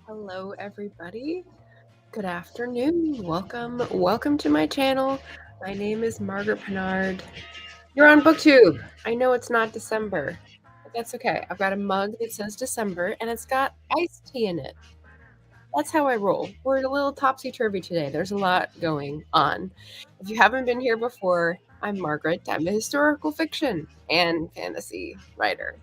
Hello, everybody. Good afternoon. Welcome to my channel. My name is Margaret Pinard. You're on Booktube. I know it's not December, but that's okay. I've got a mug that says December, and it's got iced tea in it. That's how I roll. We're a little topsy-turvy today. There's a lot going on. If you haven't been here before, I'm Margaret. I'm a historical fiction and fantasy writer.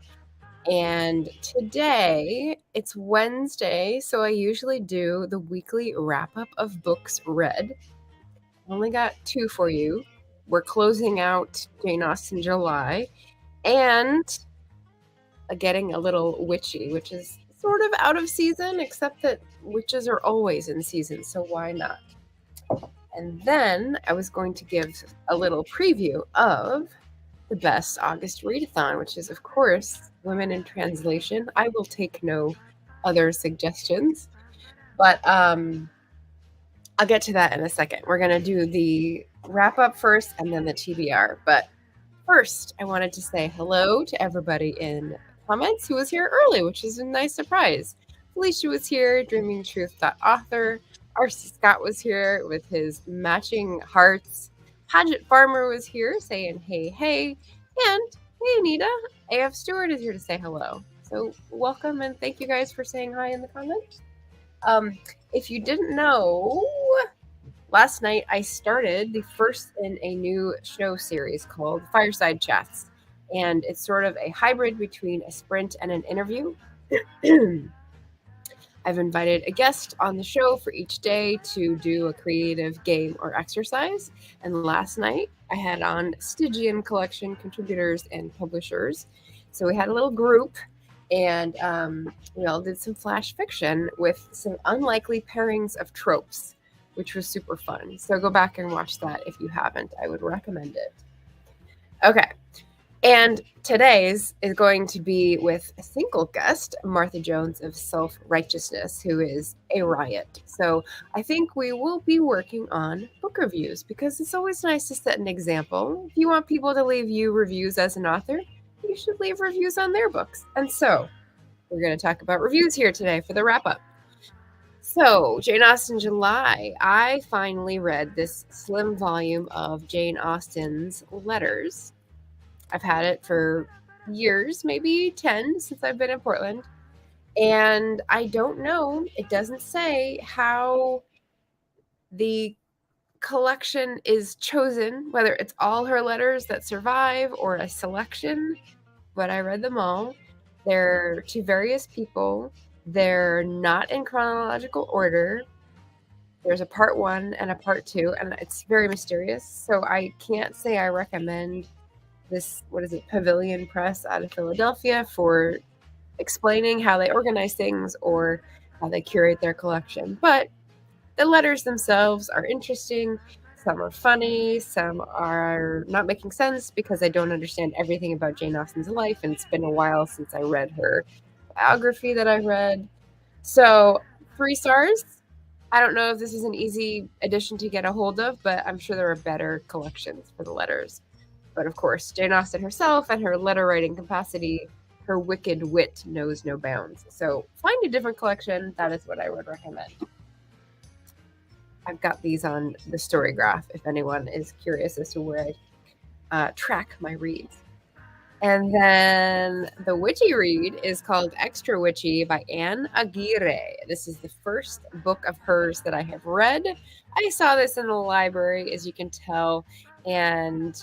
And today it's Wednesday, so I usually do the weekly wrap up of books read. I only got 2 for you. We're closing out Jane Austen July and getting a little witchy, which is sort of out of season, except that witches are always in season, so why not? And then I was going to give a little preview of the best August readathon, which is, of course, Women in Translation. I will take no other suggestions, but I'll get to that in a second. We're going to do the wrap up first and then the TBR. But first, I wanted to say hello to everybody in comments who was here early, which is a nice surprise. Felicia was here, dreamingtruth.author. R.C. Scott was here with his matching hearts. Paget Farmer was here saying hey, and hey Anita, AF Stewart is here to say hello. So welcome and thank you guys for saying hi in the comments. If you didn't know, last night I started the first in a new show series called Fireside Chats, and it's sort of a hybrid between a sprint and an interview. I've invited a guest on the show for each day to do a creative game or exercise. And last night I had on Stygian Collection contributors and publishers. So we had a little group and we all did some flash fiction with some unlikely pairings of tropes, which was super fun. So go back and watch that if you haven't. I would recommend it. Okay. And today's is going to be with a single guest, Martha Jones of Self-Righteousness, who is a riot. So I think we will be working on book reviews because it's always nice to set an example. If you want people to leave you reviews as an author, you should leave reviews on their books. And so we're going to talk about reviews here today for the wrap-up. So, Jane Austen July, I finally read this slim volume of Jane Austen's letters. I've had it for years, maybe 10 since I've been in Portland. And I don't know, it doesn't say how the collection is chosen, whether it's all her letters that survive or a selection, but I read them all. They're to various people. They're not in chronological order. There's a part 1 and a part 2, and it's very mysterious. So I can't say I recommend this, Pavilion Press out of Philadelphia for explaining how they organize things or how they curate their collection. But the letters themselves are interesting. Some are funny, some are not making sense because I don't understand everything about Jane Austen's life, and it's been a while since I read her biography that I read. So 3 stars. I don't know if this is an easy edition to get a hold of, but I'm sure there are better collections for the letters. But of course, Jane Austen herself and her letter writing capacity, her wicked wit knows no bounds. So find a different collection. That is what I would recommend. I've got these on the story graph if anyone is curious as to where I track my reads. And then the witchy read is called Extra Witchy by Anne Aguirre. This is the first book of hers that I have read. I saw this in the library, as you can tell, and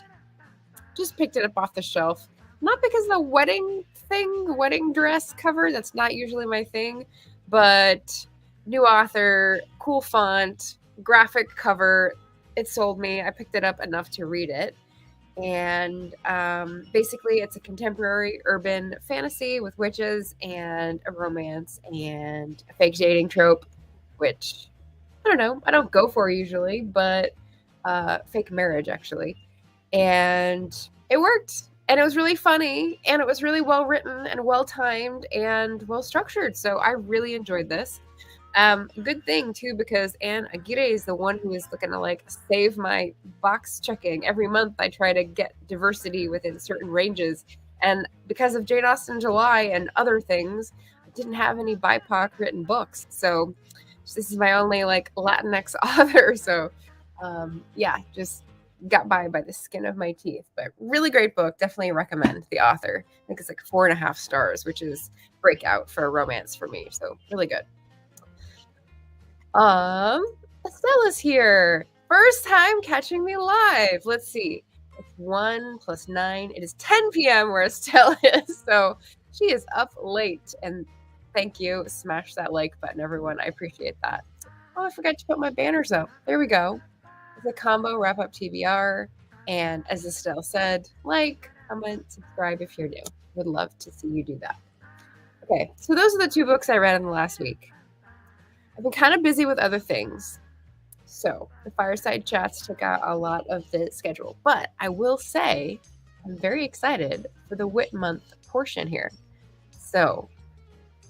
just picked it up off the shelf. Not because of the wedding dress cover, that's not usually my thing, but new author, cool font, graphic cover, it sold me. I picked it up enough to read it. And basically it's a contemporary urban fantasy with witches and a romance and a fake dating trope, which I don't know, I don't go for usually, but fake marriage actually. And it worked, and it was really funny, and it was really well written and well timed and well structured. So I really enjoyed this. Good thing too, because Anne Aguirre is the one who is looking to save my box checking. Every month I try to get diversity within certain ranges, and because of Jane Austen July and other things, I didn't have any BIPOC written books. So this is my only like Latinx author. So yeah, just got by the skin of my teeth. But really great book. Definitely recommend the author. I think it's like 4.5 stars, which is breakout for a romance for me. So really good. Estella's here. First time catching me live. Let's see. It's 1 + 9. It is 10 p.m. where Estella is. So she is up late. And thank you. Smash that like button, everyone. I appreciate that. Oh, I forgot to put my banners up. There we go. It's a combo wrap up TBR. And as Estelle said, like, comment, subscribe if you're new. Would love to see you do that. Okay, so those are the 2 books I read in the last week. I've been kind of busy with other things. So the fireside chats took out a lot of the schedule. But I will say I'm very excited for the Wit Month portion here. So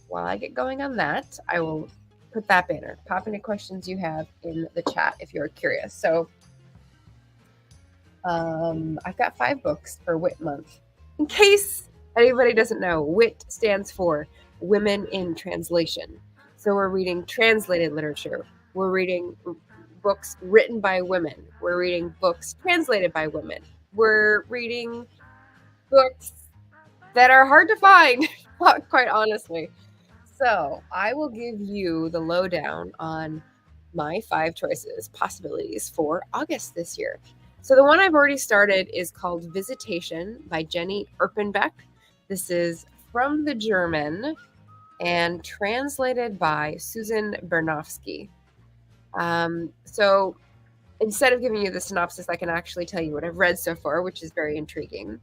while I get going on that, I will put that banner. Pop any questions you have in the chat if you're curious. So I've got 5 books for Wit Month. In case anybody doesn't know, WIT stands for Women in Translation. So we're reading translated literature. We're reading books written by women. We're reading books translated by women. We're reading books that are hard to find, quite honestly. So I will give you the lowdown on my 5 choices, possibilities for August this year. So the one I've already started is called Visitation by Jenny Erpenbeck. This is from the German and translated by Susan Bernofsky. So instead of giving you the synopsis, I can actually tell you what I've read so far, which is very intriguing.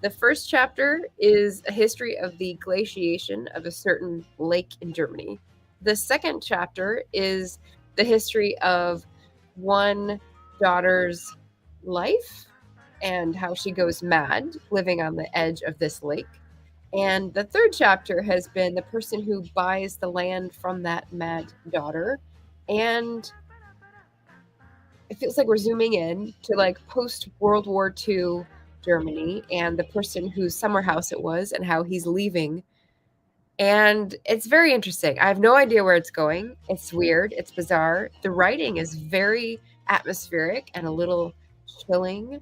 The first chapter is a history of the glaciation of a certain lake in Germany. The second chapter is the history of one daughter's life and how she goes mad living on the edge of this lake. And the third chapter has been the person who buys the land from that mad daughter. And it feels like we're zooming in to like post-World War II Germany and the person whose summer house it was and how he's leaving. And it's very interesting. I have no idea where it's going. It's weird. It's bizarre. The writing is very atmospheric and a little chilling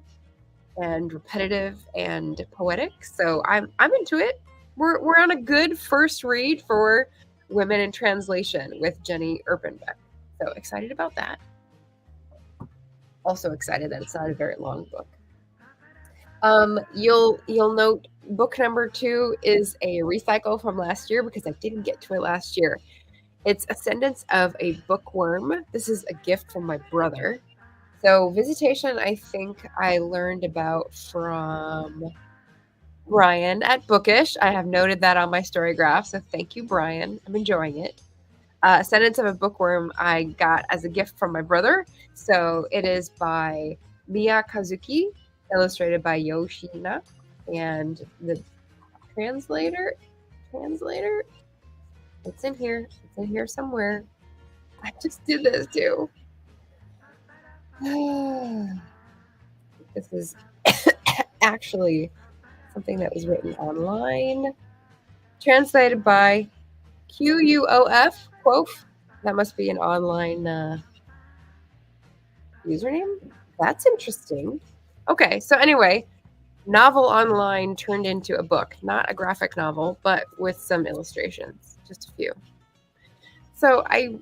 and repetitive and poetic. So I'm into it. We're on a good first read for Women in Translation with Jenny Erpenbeck. So excited about that. Also excited that it's not a very long book. You'll note book number 2 is a recycle from last year because I didn't get to it last year. It's Ascendance of a Bookworm. This is a gift from my brother. So Visitation, I think I learned about from Brian at Bookish. I have noted that on my story graph, so thank you, Brian. I'm enjoying it. Ascendance of a Bookworm I got as a gift from my brother. So it is by Miya Kazuki, illustrated by Yoshina, and the translator, it's in here somewhere. I just did this too. This is actually something that was written online, translated by QUOF, Quof. That must be an online username. That's interesting. Okay, so anyway, novel online turned into a book, not a graphic novel, but with some illustrations, just a few. So I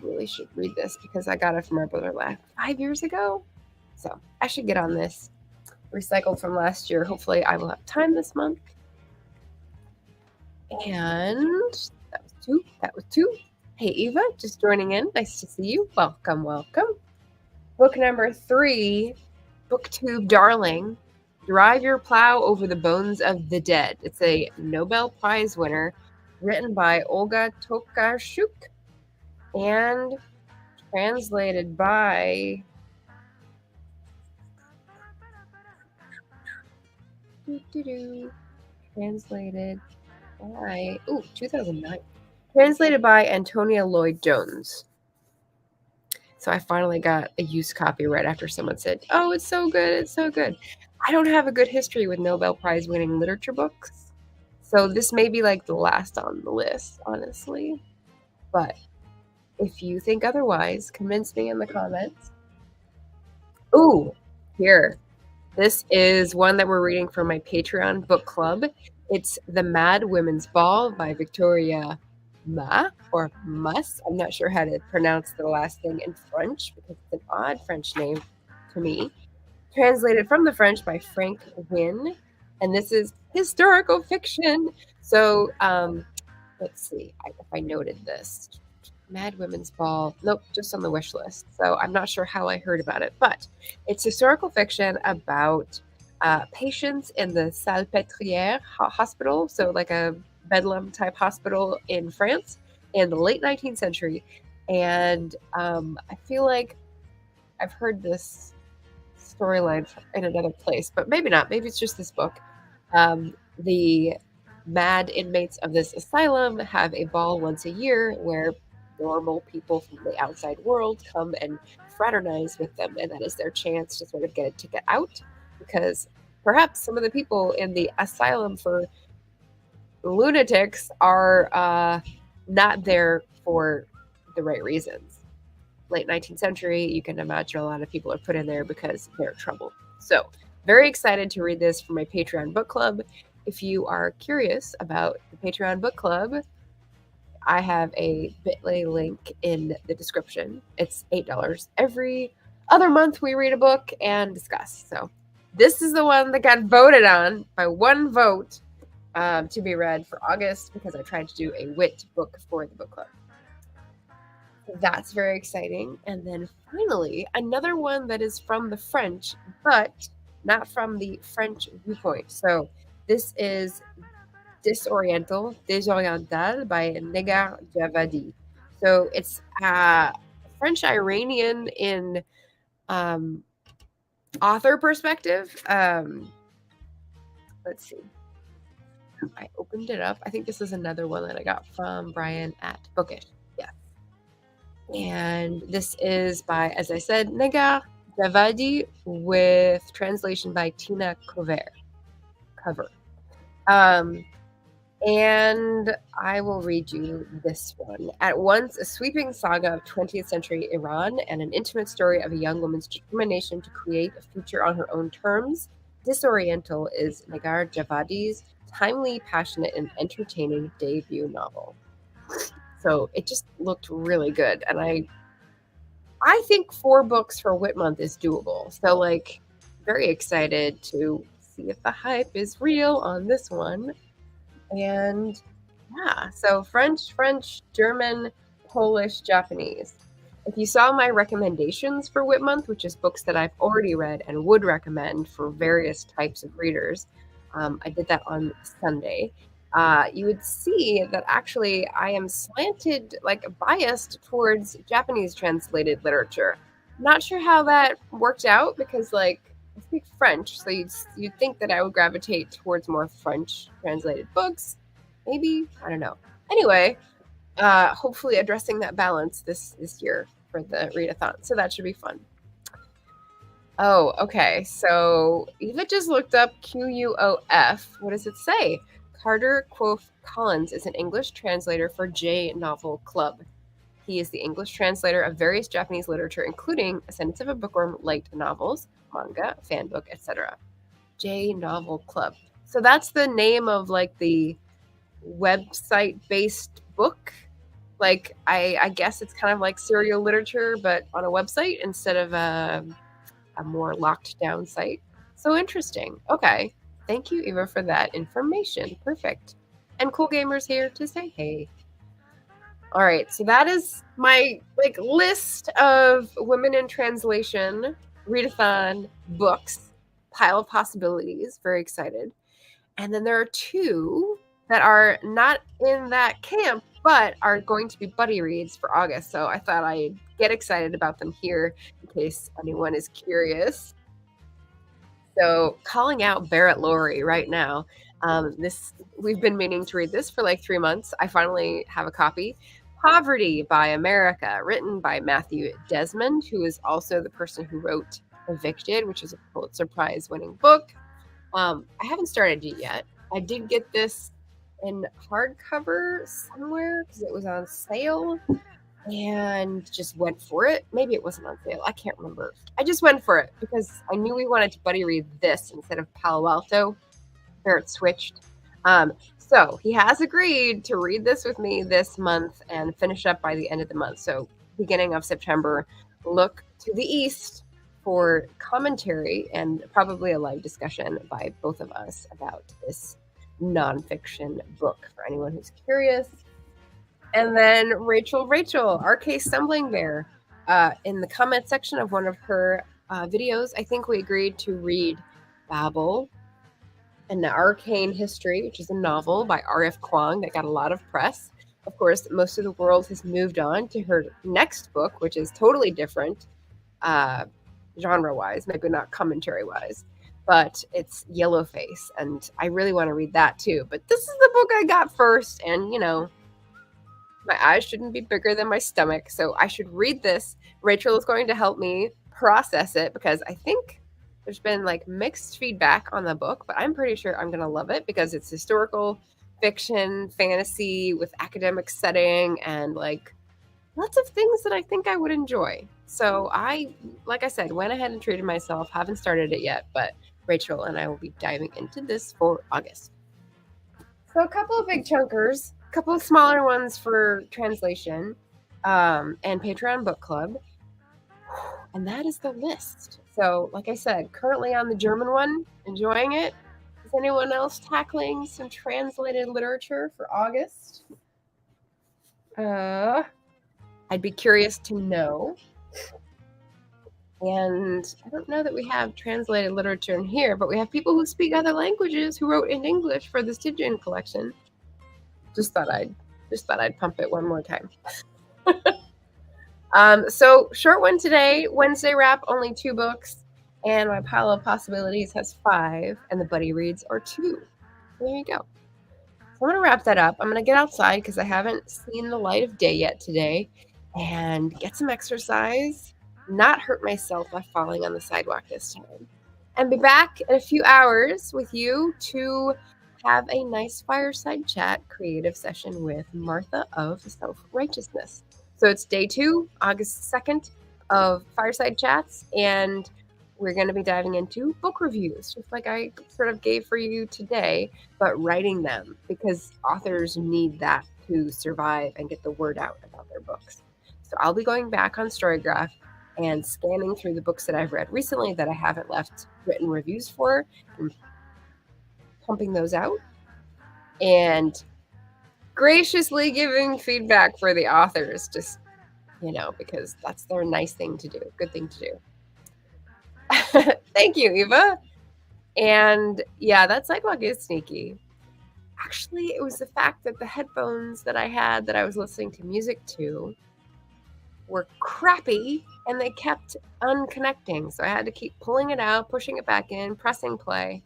really should read this because I got it from my brother 5 years ago. So I should get on this. Recycled from last year. Hopefully I will have time this month. And that was two. Hey, Eva, just joining in. Nice to see you. Welcome. Book number 3, Booktube Darling, Drive Your Plow Over the Bones of the Dead. It's a Nobel Prize winner, written by Olga Tokarczuk and translated by translated by 2009. Translated by Antonia Lloyd-Jones. So I finally got a used copy right after someone said, "Oh, it's so good, it's so good." I don't have a good history with Nobel Prize winning literature books. So this may be like the last on the list, honestly. But if you think otherwise, convince me in the comments. Ooh, here. This is one that we're reading for my Patreon book club. It's The Mad Women's Ball by Victoria Ma or Mus. I'm not sure how to pronounce the last thing in French because it's an odd French name to me. Translated from the French by Frank Wynne. And this is historical fiction. So let's see if I noted this. Mad Women's Ball. Nope, just on the wish list. So I'm not sure how I heard about it, but it's historical fiction about patients in the Salpêtrière hospital, so like a Bedlam type hospital in France in the late 19th century. And I feel like I've heard this storyline in another place, but maybe not. Maybe it's just this book. The mad inmates of this asylum have a ball once a year where normal people from the outside world come and fraternize with them, and that is their chance to sort of get a ticket out, because perhaps some of the people in the asylum for lunatics are not there for the right reasons. Late 19th century, you can imagine a lot of people are put in there because they're trouble. So very excited to read this for my Patreon book club. If you are curious about the Patreon book club, I have a bit.ly link in the description. It's $8. Every other month we read a book and discuss. So this is the one that got voted on by one vote to be read for August, because I tried to do a wit book for the book club. That's very exciting. And then finally, another one that is from the French, but not from the French viewpoint. So this is Disoriental by Negar Javadi. So it's French Iranian in author perspective. Let's see. I opened it up. I think this is another one that I got from Brian at Bookish. Yeah. And this is by, as I said, Negar Javadi with translation by Tina Cover. And I will read you this one. At once a sweeping saga of 20th century Iran and an intimate story of a young woman's determination to create a future on her own terms, Disoriental is Negar Javadi's timely, passionate, and entertaining debut novel. So it just looked really good. And I think 4 books for Whit Month is doable. So like very excited to see if the hype is real on this one. And yeah, so French, German, Polish, Japanese. If you saw my recommendations for Whit Month, which is books that I've already read and would recommend for various types of readers, I did that on Sunday. You would see that actually I am slanted, like biased towards Japanese translated literature. Not sure how that worked out, because like I speak French, so you'd think that I would gravitate towards more French translated books. Maybe, I don't know. Anyway, hopefully addressing that balance this year for the readathon. So that should be fun. Oh, okay. So Eva just looked up QUOF. What does it say? Carter Quoth Collins is an English translator for J Novel Club. He is the English translator of various Japanese literature, including Ascendance of a Bookworm light novels, manga, fan book, etc. J Novel Club. So that's the name of like the website-based book. Like I guess it's kind of like serial literature, but on a website instead of a more locked down site. So interesting. Okay. Thank you, Eva, for that information. Perfect. And Cool Gamer's here to say hey. All right, so that is my like list of women in translation, readathon books, pile of possibilities. Very excited. And then there are 2 that are not in that camp, but are going to be buddy reads for August. So I thought I'd get excited about them here in case anyone is curious. So calling out Barrett Laurie right now. We've been meaning to read this for like 3 months. I finally have a copy. Poverty by America, written by Matthew Desmond, who is also the person who wrote Evicted, which is a Pulitzer Prize winning book. I haven't started it yet. I did get this in hardcover somewhere because it was on sale and just went for it. Maybe it wasn't on sale. I can't remember. I just went for it because I knew we wanted to buddy read this instead of Palo Alto, where it switched. So he has agreed to read this with me this month and finish up by the end of the month. So beginning of September, look to the east for commentary and probably a live discussion by both of us about this nonfiction book for anyone who's curious. And then Rachel, our case stumbling bear, in the comment section of one of her videos, I think we agreed to read Babel, An Arcane History, which is a novel by R.F. Kuang that got a lot of press. Of course, most of the world has moved on to her next book, which is totally different, genre-wise, maybe not commentary-wise, but it's Yellowface, and I really want to read that too. But this is the book I got first, and my eyes shouldn't be bigger than my stomach, so I should read this. Rachel is going to help me process it because I think there's been like mixed feedback on the book, but I'm pretty sure I'm going to love it because it's historical fiction, fantasy with academic setting and like lots of things that I think I would enjoy. So like I said, went ahead and treated myself. Haven't started it yet, but Rachel and I will be diving into this for August. So a couple of big chunkers, a couple of smaller ones for translation, and Patreon book club. And that is the list. So, like I said, currently on the German one, enjoying it. Is anyone else tackling some translated literature for August? I'd be curious to know. And I don't know that we have translated literature in here, but we have people who speak other languages who wrote in English for the Stygian collection. Just thought I'd pump it one more time. So short one today, Wednesday wrap, only 2 books, and my pile of possibilities has 5, and the buddy reads are 2. There you go. So I'm going to wrap that up. I'm going to get outside because I haven't seen the light of day yet today and get some exercise, not hurt myself by falling on the sidewalk this time, and be back in a few hours with you to have a nice fireside chat creative session with Martha of Self-Righteousness. So it's day 2, August 2nd, of Fireside Chats, and we're going to be diving into book reviews, just like I sort of gave for you today, but writing them because authors need that to survive and get the word out about their books. So I'll be going back on Storygraph and scanning through the books that I've read recently that I haven't left written reviews for and pumping those out and graciously giving feedback for the authors, just, because that's their nice thing to do, good thing to do. Thank you, Eva. And yeah, that sidewalk is sneaky. Actually, it was the fact that the headphones that I had that I was listening to music to were crappy and they kept unconnecting. So I had to keep pulling it out, pushing it back in, pressing play.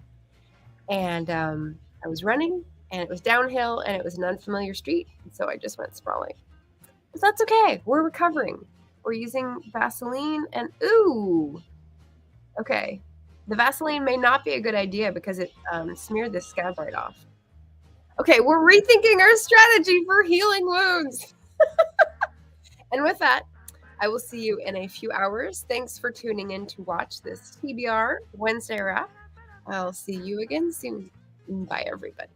And I was running and it was downhill and it was an unfamiliar street. And so I just went sprawling. But that's okay. We're recovering. We're using Vaseline and okay. The Vaseline may not be a good idea because it smeared the scab right off. Okay, we're rethinking our strategy for healing wounds. And with that, I will see you in a few hours. Thanks for tuning in to watch this TBR Wednesday wrap. I'll see you again soon. Bye, everybody.